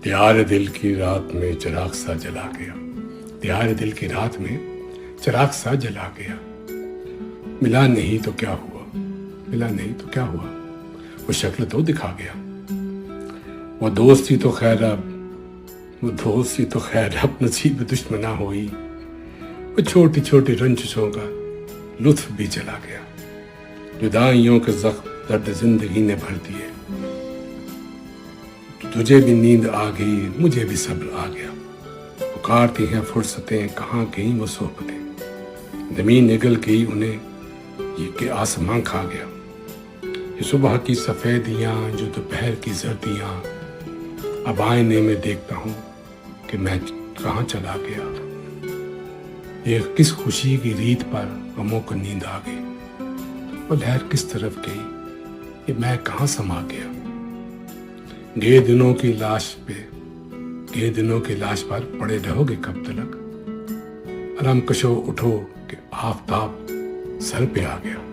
تیار دل کی رات میں چراغ سا جلا گیا، تیار دل کی رات میں چراغ سا جلا گیا، ملا نہیں تو کیا ہوا، ملا نہیں تو کیا ہوا، وہ شکل تو دکھا گیا، وہ دوستی تو خیر اب، وہ دوستی تو خیر اب نصیب دشمنا ہوئی، وہ چھوٹی چھوٹی رنجشوں کا لطف بھی چلا گیا، جدائیوں کے زخم درد زندگی نے بھر دیے، تجھے بھی نیند آ گئی مجھے بھی صبر آ گیا، پکارتی ہیں فرصتیں کہاں گئیں وہ صحبتیں، زمین نگل گئی انہیں یہ کہ آسمان کھا گیا، یہ صبح کی سفیدیاں جو دوپہر کی زردیاں، اب آئینے میں دیکھتا ہوں کہ میں کہاں چلا گیا، یہ کس خوشی کی ریت پر غموں کو نیند آ گئی، وہ لہر کس طرف گئی کہ میں کہاں سما گیا، گئے دنوں کی لاش پہ، گئے دنوں کی لاش پر پڑے رہو گے کب تلک، علم کشو اٹھو کہ آفتاب سر پہ آ گیا۔